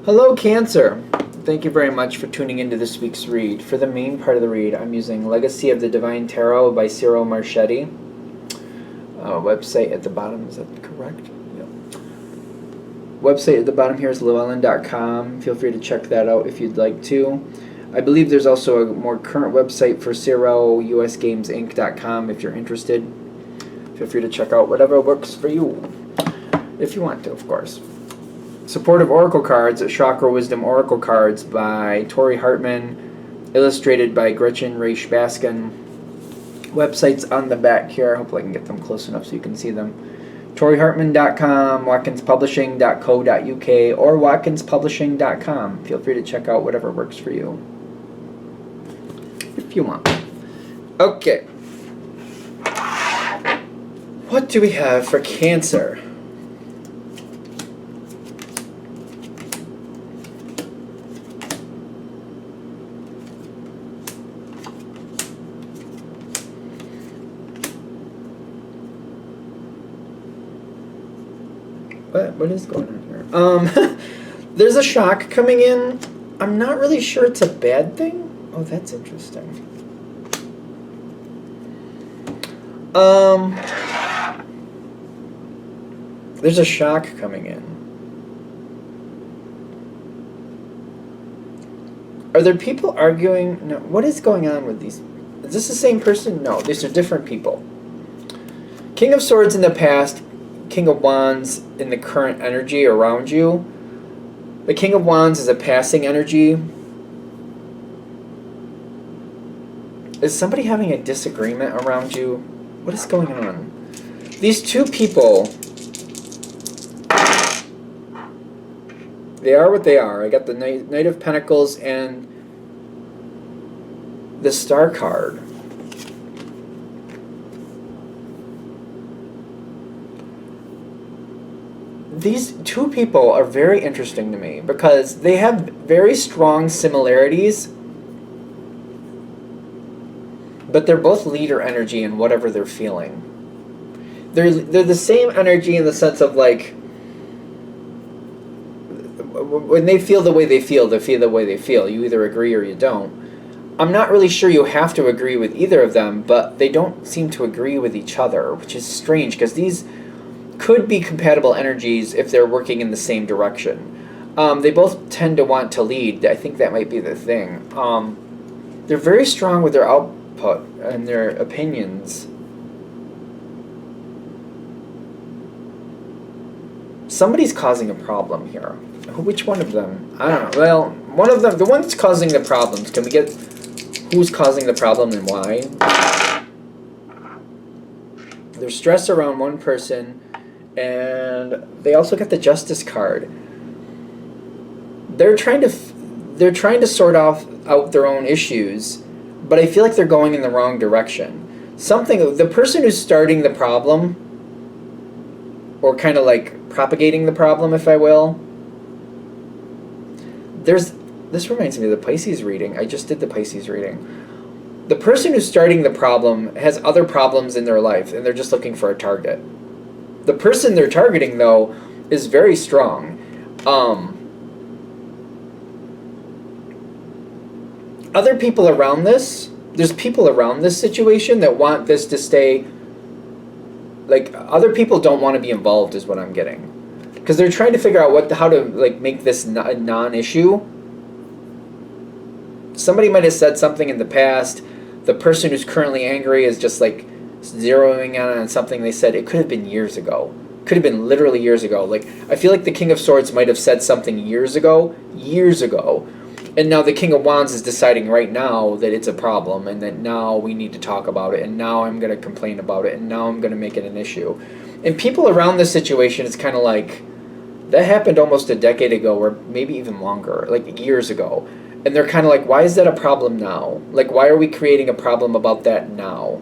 Hello, Cancer. Thank you very much for tuning into this week's read. For the main part of the read, I'm using Legacy of the Divine Tarot by Ciro Marchetti. Website at the bottom, is that correct? Yep. Website at the bottom here is llewellyn.com. Feel free to check that out if you'd like to. I believe there's also a more current website for Ciro, usgamesinc.com if you're interested. Feel free to check out whatever works for you, if you want to, of course. Supportive Oracle Cards at Chakra Wisdom Oracle Cards by Tori Hartman, illustrated by Gretchen Raish Baskin. Websites on the back here. Hopefully I can get them close enough so you can see them. ToriHartman.com, WatkinsPublishing.co.uk, or WatkinsPublishing.com. Feel free to check out whatever works for you, if you want. Okay. What do we have for Cancer? What is going on here? There's a shock coming in. I'm not really sure it's a bad thing. Oh, that's interesting. There's a shock coming in. Are there people arguing? No. What is going on with these? Is this the same person? No, these are different people. King of Swords in the past, King of Wands in the current energy around you. The King of Wands is a passing energy. Is somebody having a disagreement around you? What is going on? These two people, they are what they are. I got the Knight of Pentacles and the Star card. These two people are very interesting to me because they have very strong similarities, but they're both leader energy in whatever they're feeling. They're the same energy in the sense of like when they feel the way they feel the way they feel. You either agree or you don't. I'm not really sure you have to agree with either of them, but they don't seem to agree with each other, which is strange because these could be compatible energies if they're working in the same direction. They both tend to want to lead. I think that might be the thing. They're very strong with their output and their opinions. Somebody's causing a problem here. Which one of them? I don't know. Well, one of them, the one that's causing the problems. Can we get who's causing the problem and why? There's stress around one person. And they also got the Justice card. They're trying to sort out their own issues, but I feel like they're going in the wrong direction. The person who's starting the problem, or kind of like propagating the problem, if I will. This reminds me of the Pisces reading. I just did the Pisces reading. The person who's starting the problem has other problems in their life, and they're just looking for a target. The person they're targeting, though, is very strong. Other people around this, there's people around this situation that want this to stay, like, other people don't want to be involved is what I'm getting. Because they're trying to figure out how to, like, make this a non-issue. Somebody might have said something in the past. The person who's currently angry is just, like, zeroing in on something they said. It could have been years ago. Could have been literally years ago. Like, I feel like the King of Swords might have said something years ago, and now the King of Wands is deciding right now that it's a problem, and that now we need to talk about it, and now I'm going to complain about it, and now I'm going to make it an issue. And people around this situation, it's kind of like, that happened almost a decade ago, or maybe even longer, like years ago. And they're kind of like, why is that a problem now? Like, why are we creating a problem about that now?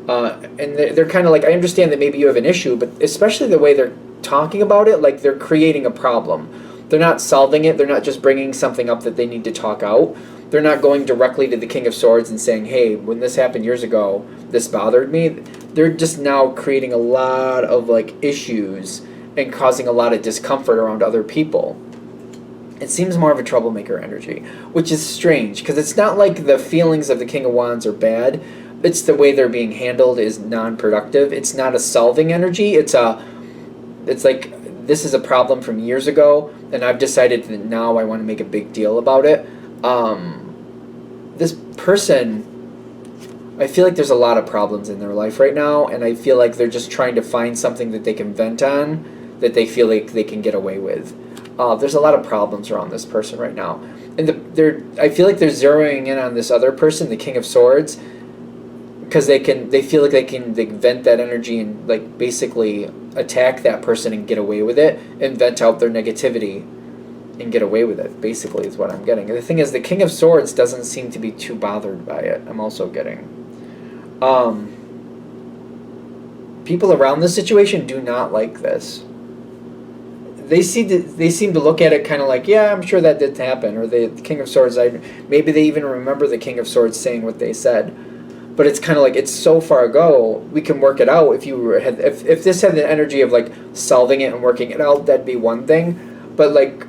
And they're kind of like, I understand that maybe you have an issue, but especially the way they're talking about it, like they're creating a problem. They're not solving it. They're not just bringing something up that they need to talk out. They're not going directly to the King of Swords and saying, hey, when this happened years ago, this bothered me. They're just now creating a lot of like issues and causing a lot of discomfort around other people. It seems more of a troublemaker energy, which is strange because it's not like the feelings of the King of Wands are bad. It's the way they're being handled is non-productive. It's not a solving energy. It's like this is a problem from years ago, and I've decided that now I want to make a big deal about it. This person, I feel like there's a lot of problems in their life right now, and I feel like they're just trying to find something that they can vent on, that they feel like they can get away with. There's a lot of problems around this person right now, and I feel like they're zeroing in on this other person, the King of Swords, because they feel like they can vent that energy and like basically attack that person and get away with it, and vent out their negativity and get away with it. Basically, is what I'm getting. And the thing is, the King of Swords doesn't seem to be too bothered by it. I'm also getting. People around this situation do not like this. They seem to look at it kind of like, yeah, I'm sure that did happen. Or the King of Swords, maybe they even remember the King of Swords saying what they said. But it's kind of like, it's so far ago, we can work it out. If this had the energy of like solving it and working it out, that'd be one thing. But like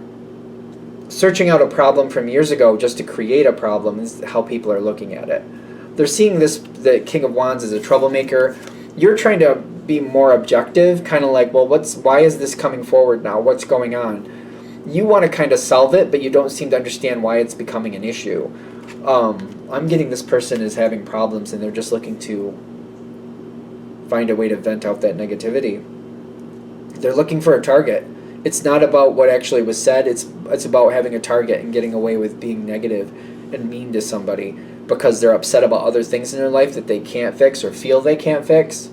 searching out a problem from years ago just to create a problem is how people are looking at it. They're seeing the King of Wands as a troublemaker. You're trying to be more objective, kind of like, well, why is this coming forward now? What's going on? You want to kind of solve it, but you don't seem to understand why it's becoming an issue. I'm getting this person is having problems, and they're just looking to find a way to vent out that negativity. They're looking for a target. It's not about what actually was said. It's about having a target and getting away with being negative and mean to somebody because they're upset about other things in their life that they can't fix or feel they can't fix.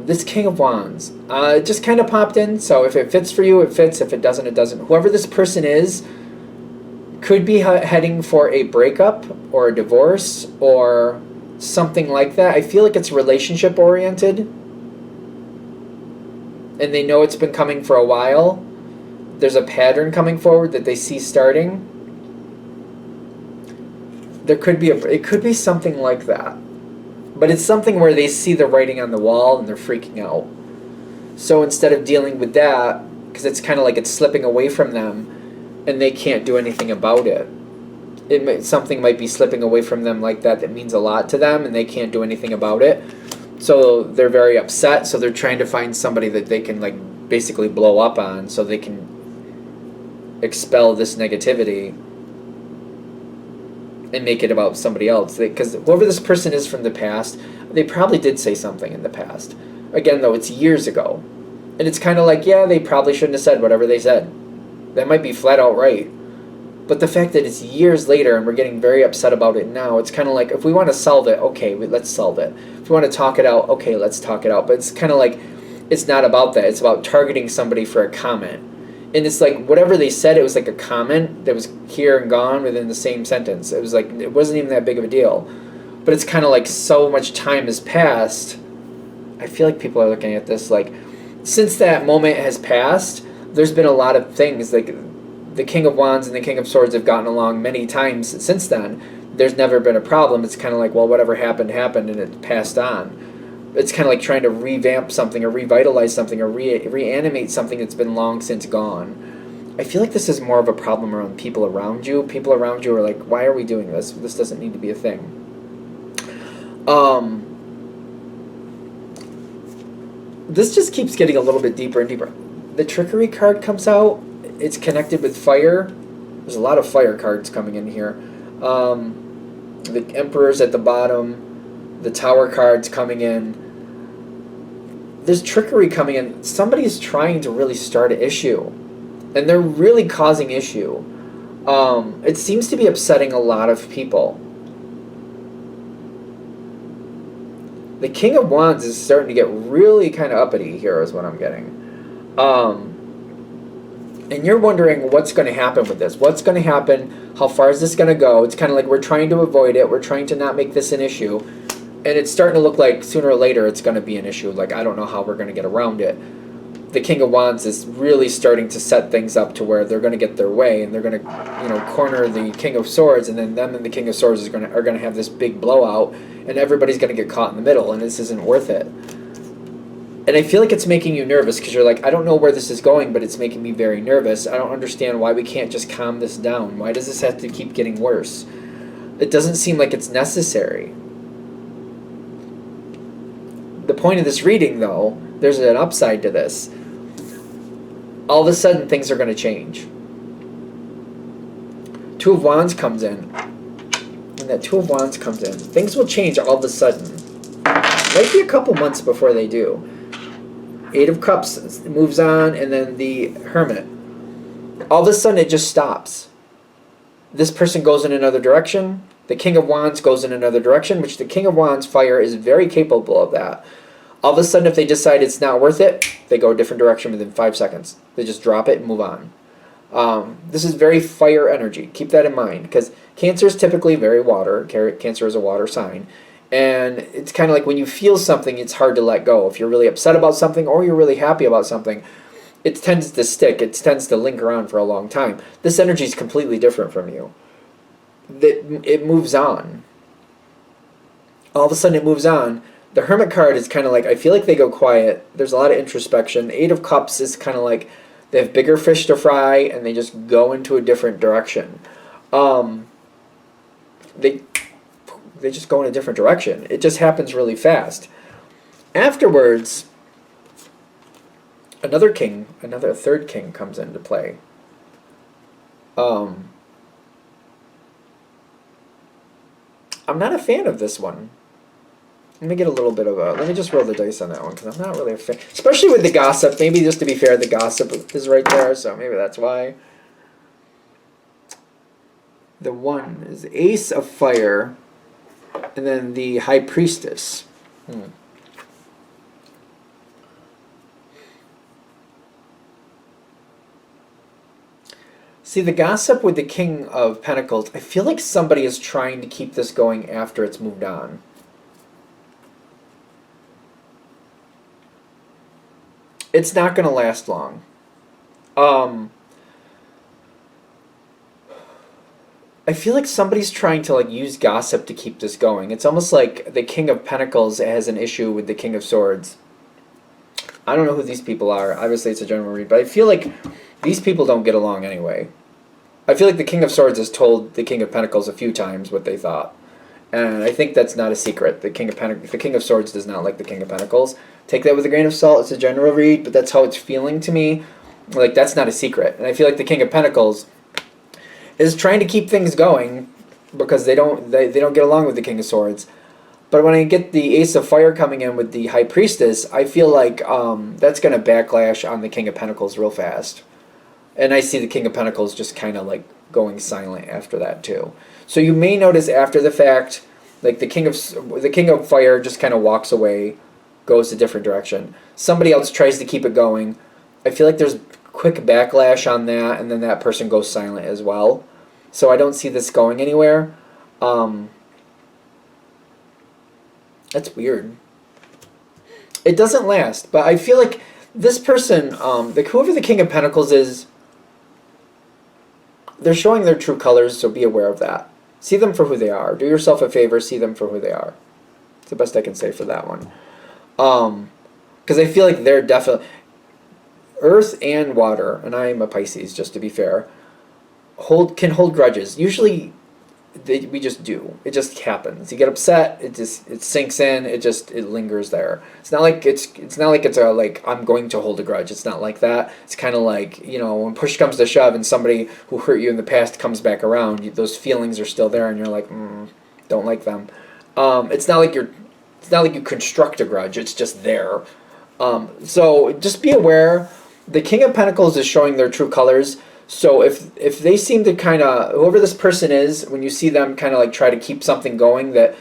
This King of Wands, it just kind of popped in, so if it fits for you, it fits. If it doesn't, it doesn't. Whoever this person is could be heading for a breakup or a divorce or something like that. I feel like it's relationship-oriented, and they know it's been coming for a while. There's a pattern coming forward that they see starting. It could be something like that. But it's something where they see the writing on the wall and they're freaking out. So instead of dealing with that, because it's kind of like it's slipping away from them and they can't do anything about it. Something might be slipping away from them like that means a lot to them and they can't do anything about it. So they're very upset. So they're trying to find somebody that they can like basically blow up on so they can expel this negativity and make it about somebody else. Because whoever this person is from the past, they probably did say something in the past. Again, though, it's years ago. And it's kind of like, yeah, they probably shouldn't have said whatever they said. That might be flat out right. But the fact that it's years later and we're getting very upset about it now, it's kind of like, if we want to solve it, okay, let's solve it. If we want to talk it out, okay, let's talk it out. But it's kind of like, it's not about that. It's about targeting somebody for a comment. And it's like, whatever they said, it was like a comment that was here and gone within the same sentence. It was like, it wasn't even that big of a deal. But it's kind of like so much time has passed. I feel like people are looking at this like, since that moment has passed, there's been a lot of things. Like, the King of Wands and the King of Swords have gotten along many times since then. There's never been a problem. It's kind of like, well, whatever happened, happened, and it passed on. It's kind of like trying to revamp something or revitalize something or reanimate something that's been long since gone. I feel like this is more of a problem around people around you. People around you are like, why are we doing this? This doesn't need to be a thing. This just keeps getting a little bit deeper and deeper. The trickery card comes out. It's connected with fire. There's a lot of fire cards coming in here. The Emperor's at the bottom. The Tower card's coming in. There's trickery coming in. Somebody's trying to really start an issue. And they're really causing issue. It seems to be upsetting a lot of people. The King of Wands is starting to get really kind of uppity here is what I'm getting. And you're wondering what's going to happen with this. What's going to happen? How far is this going to go? It's kind of like we're trying to avoid it. We're trying to not make this an issue. And it's starting to look like sooner or later it's going to be an issue. Like, I don't know how we're going to get around it. The King of Wands is really starting to set things up to where they're going to get their way. And they're going to, corner the King of Swords. And then them and the King of Swords are going to have this big blowout. and everybody's going to get caught in the middle, and this isn't worth it. And I feel like it's making you nervous because you're like, I don't know where this is going, but it's making me very nervous. I don't understand why we can't just calm this down. Why does this have to keep getting worse? It doesn't seem like it's necessary. The point of this reading, though, there's an upside to this. All of a sudden, things are going to change. Two of Wands comes in. When that Two of Wands comes in, things will change all of a sudden. Might be a couple months before they do. Eight of Cups moves on, and then the Hermit. All of a sudden, it just stops. This person goes in another direction. The King of Wands goes in another direction, which the King of Wands fire is very capable of that. All of a sudden, if they decide it's not worth it, they go a different direction within 5 seconds. They just drop it and move on. This is very fire energy. Keep that in mind, because Cancer is typically very water. Cancer is a water sign. And it's kind of like when you feel something, it's hard to let go. If you're really upset about something or you're really happy about something, it tends to stick. It tends to linger on for a long time. This energy is completely different from you. It moves on. All of a sudden it moves on. The Hermit card is kind of like, I feel like they go quiet. There's a lot of introspection. The Eight of Cups is kind of like they have bigger fish to fry and they just go into a different direction. They just go in a different direction. It just happens really fast. Afterwards, another third king comes into play. I'm not a fan of this one. Let me get a little bit of let me just roll the dice on that one, because I'm not really a fan. Especially with the gossip. Maybe just to be fair, the gossip is right there, so maybe that's why. The one is Ace of Fire, and then the High Priestess. See, the gossip with the King of Pentacles, I feel like somebody is trying to keep this going after it's moved on. It's not going to last long. I feel like somebody's trying to use gossip to keep this going. It's almost like the King of Pentacles has an issue with the King of Swords. I don't know who these people are. Obviously, it's a general read, but I feel like these people don't get along anyway. I feel like the King of Swords has told the King of Pentacles a few times what they thought. And I think that's not a secret. The King of Swords does not like the King of Pentacles. Take that with a grain of salt. It's a general read, but that's how it's feeling to me. Like, that's not a secret. And I feel like the King of Pentacles is trying to keep things going because they don't get along with the King of Swords. But when I get the Ace of Fire coming in with the High Priestess, I feel like that's going to backlash on the King of Pentacles real fast. And I see the King of Pentacles just kind of going silent after that too. So you may notice after the fact, like the King of Fire just kind of walks away, goes a different direction. Somebody else tries to keep it going. I feel like there's quick backlash on that, and then that person goes silent as well. So I don't see this going anywhere. That's weird. It doesn't last, but I feel like this person, whoever the King of Pentacles is, they're showing their true colors, so be aware of that. See them for who they are. Do yourself a favor, see them for who they are. It's the best I can say for that one. Because I feel like they're definitely... Earth and water, and I'm a Pisces, just to be fair, can hold grudges. Usually, we just do. It just happens. You get upset. It sinks in. It lingers there. It's not like I'm going to hold a grudge. It's not like that. It's kind of like, when push comes to shove and somebody who hurt you in the past comes back around, those feelings are still there, and you're like, don't like them. It's not like you construct a grudge. It's just there. So just be aware. The King of Pentacles is showing their true colors. So if they seem to kind of, whoever this person is, when you see them kind of try to keep something going that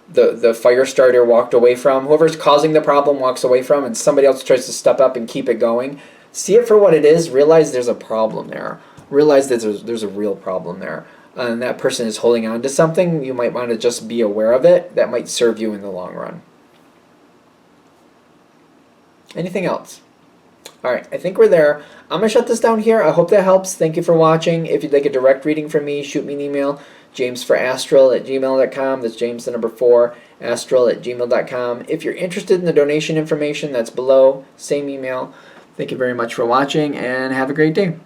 the fire starter walked away from, whoever's causing the problem walks away from, and somebody else tries to step up and keep it going, see it for what it is. Realize there's a problem there. Realize that there's a real problem there. And that person is holding on to something. You might want to just be aware of it. That might serve you in the long run. Anything else? All right, I think we're there. I'm going to shut this down here. I hope that helps. Thank you for watching. If you'd like a direct reading from me, shoot me an email, jamesforastral@gmail.com. That's James the number 4, astral@gmail.com. If you're interested in the donation information, that's below, same email. Thank you very much for watching, and have a great day.